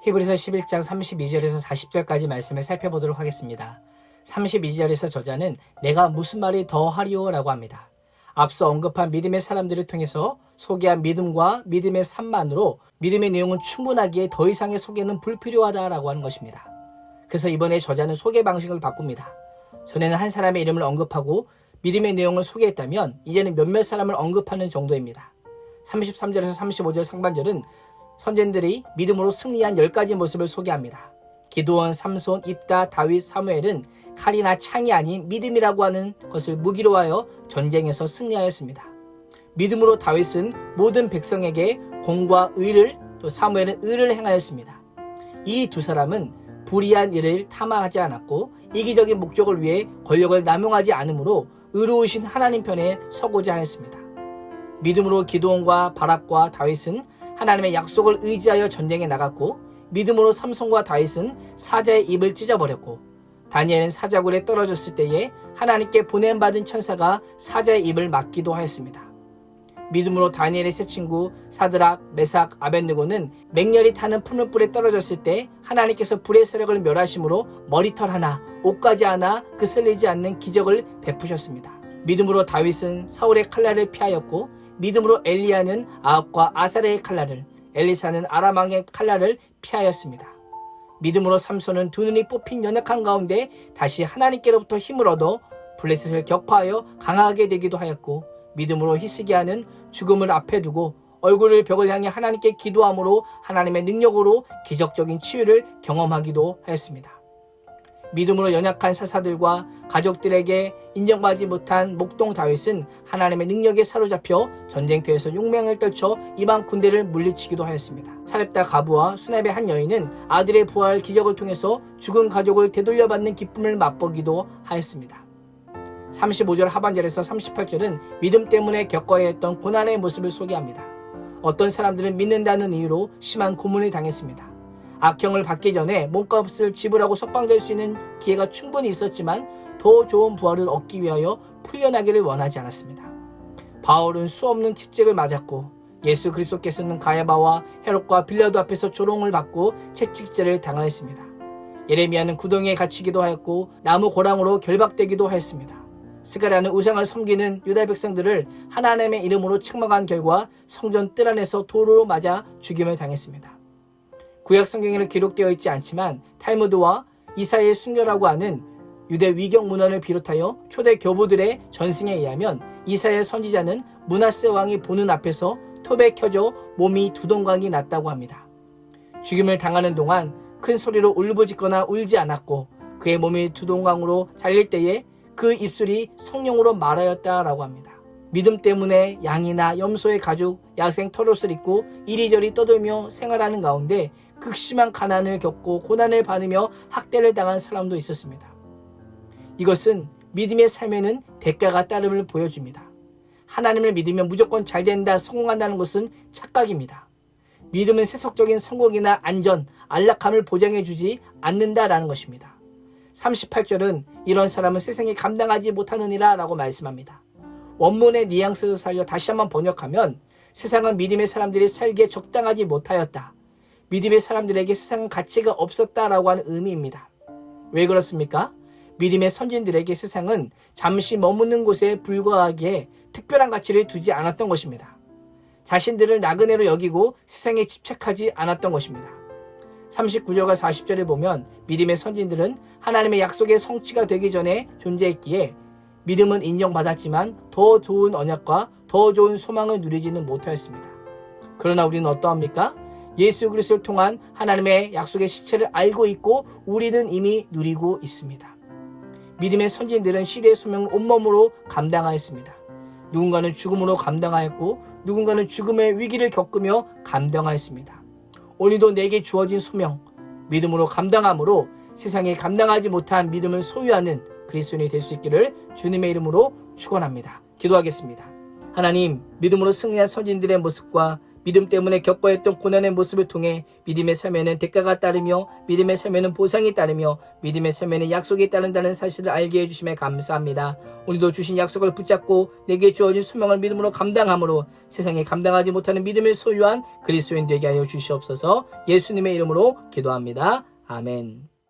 히브리서 11장 32절에서 40절까지 말씀을 살펴보도록 하겠습니다. 32절에서 저자는 내가 무슨 말이 더 하리오 라고 합니다. 앞서 언급한 믿음의 사람들을 통해서 소개한 믿음과 믿음의 삶만으로 믿음의 내용은 충분하기에 더 이상의 소개는 불필요하다라고 하는 것입니다. 그래서 이번에 저자는 소개 방식을 바꿉니다. 전에는 한 사람의 이름을 언급하고 믿음의 내용을 소개했다면 이제는 몇몇 사람을 언급하는 정도입니다. 33절에서 35절 상반절은 선진들이 믿음으로 승리한 10가지 모습을 소개합니다. 기드온, 삼손, 입다, 다윗, 사무엘은 칼이나 창이 아닌 믿음이라고 하는 것을 무기로 하여 전쟁에서 승리하였습니다. 믿음으로 다윗은 모든 백성에게 공과 의를, 또 사무엘은 의를 행하였습니다. 이 두 사람은 불의한 일을 탐하지 않았고 이기적인 목적을 위해 권력을 남용하지 않으므로 의로우신 하나님 편에 서고자 하였습니다. 믿음으로 기드온과 바락과 다윗은 하나님의 약속을 의지하여 전쟁에 나갔고, 믿음으로 삼손과 다윗은 사자의 입을 찢어버렸고, 다니엘은 사자굴에 떨어졌을 때에 하나님께 보냄받은 천사가 사자의 입을 막기도 하였습니다. 믿음으로 다니엘의 세 친구 사드락, 메삭, 아벳느고는 맹렬히 타는 풀무불에 떨어졌을 때 하나님께서 불의 세력을 멸하심으로 머리털 하나, 옷가지 하나 그슬리지 않는 기적을 베푸셨습니다. 믿음으로 다윗은 사울의 칼날을 피하였고, 믿음으로 엘리야는 아합과 아사랴의 칼날을, 엘리사는 아람 왕의 칼날을 피하였습니다. 믿음으로 삼손은 두 눈이 뽑힌 연약한 가운데 다시 하나님께로부터 힘을 얻어 블레셋을 격파하여 강하게 되기도 하였고, 믿음으로 히스기야는 죽음을 앞에 두고 얼굴을 벽을 향해 하나님께 기도함으로 하나님의 능력으로 기적적인 치유를 경험하기도 하였습니다. 믿음으로 연약한 사사들과 가족들에게 인정받지 못한 목동 다윗은 하나님의 능력에 사로잡혀 전쟁터에서 용맹을 떨쳐 이방 군대를 물리치기도 하였습니다. 사렙다 가부와 수납의 한 여인은 아들의 부활 기적을 통해서 죽은 가족을 되돌려받는 기쁨을 맛보기도 하였습니다. 35절 하반절에서 38절은 믿음 때문에 겪어야 했던 고난의 모습을 소개합니다. 어떤 사람들은 믿는다는 이유로 심한 고문을 당했습니다. 악형을 받기 전에 몸값을 지불하고 석방될 수 있는 기회가 충분히 있었지만 더 좋은 부활을 얻기 위하여 풀려나기를 원하지 않았습니다. 바울은 수없는 채찍을 맞았고, 예수 그리스도께서는 가야바와 헤롯과 빌라도 앞에서 조롱을 받고 채찍질을 당하였습니다. 예레미야는 구덩이에 갇히기도 하였고 나무 고랑으로 결박되기도 하였습니다. 스가랴는 우상을 섬기는 유다 백성들을 하나님의 이름으로 책망한 결과 성전 뜰 안에서 돌로 맞아 죽임을 당했습니다. 구약 성경에는 기록되어 있지 않지만 탈무드와 이사야의 순교라고 하는 유대 위경 문헌을 비롯하여 초대 교부들의 전승에 의하면 이사야 선지자는 므낫세 왕이 보는 앞에서 톱에 켜져 몸이 두동강이 났다고 합니다. 죽임을 당하는 동안 큰 소리로 울부짖거나 울지 않았고 그의 몸이 두동강으로 잘릴 때에 그 입술이 성령으로 말하였다라고 합니다. 믿음 때문에 양이나 염소의 가죽, 야생 털옷을 입고 이리저리 떠돌며 생활하는 가운데 극심한 가난을 겪고 고난을 받으며 학대를 당한 사람도 있었습니다. 이것은 믿음의 삶에는 대가가 따름을 보여줍니다. 하나님을 믿으면 무조건 잘 된다, 성공한다는 것은 착각입니다. 믿음은 세속적인 성공이나 안전, 안락함을 보장해주지 않는다라는 것입니다. 38절은 이런 사람은 세상에 감당하지 못하느니라 라고 말씀합니다. 원문의 뉘앙스를 살려 다시 한번 번역하면 세상은 믿음의 사람들이 살기에 적당하지 못하였다. 믿음의 사람들에게 세상은 가치가 없었다라고 하는 의미입니다. 왜 그렇습니까? 믿음의 선진들에게 세상은 잠시 머무는 곳에 불과하기에 특별한 가치를 두지 않았던 것입니다. 자신들을 나그네로 여기고 세상에 집착하지 않았던 것입니다. 39절과 40절에 보면 믿음의 선진들은 하나님의 약속의 성취가 되기 전에 존재했기에 믿음은 인정받았지만 더 좋은 언약과 더 좋은 소망을 누리지는 못하였습니다. 그러나 우리는 어떠합니까? 예수 그리스도를 통한 하나님의 약속의 실체를 알고 있고 우리는 이미 누리고 있습니다. 믿음의 선진들은 시대의 소명을 온몸으로 감당하였습니다. 누군가는 죽음으로 감당하였고 누군가는 죽음의 위기를 겪으며 감당하였습니다. 오늘도 내게 주어진 소명, 믿음으로 감당함으로 세상에 감당하지 못한 믿음을 소유하는 그리스도인이 될 수 있기를 주님의 이름으로 축원합니다. 기도하겠습니다. 하나님, 믿음으로 승리한 선진들의 모습과 믿음 때문에 겪어야 했던 고난의 모습을 통해 믿음의 삶에는 대가가 따르며 믿음의 삶에는 보상이 따르며 믿음의 삶에는 약속이 따른다는 사실을 알게 해주심에 감사합니다. 오늘도 주신 약속을 붙잡고 내게 주어진 소명을 믿음으로 감당함으로 세상에 감당하지 못하는 믿음을 소유한 그리스도인 되게 하여 주시옵소서. 예수님의 이름으로 기도합니다. 아멘.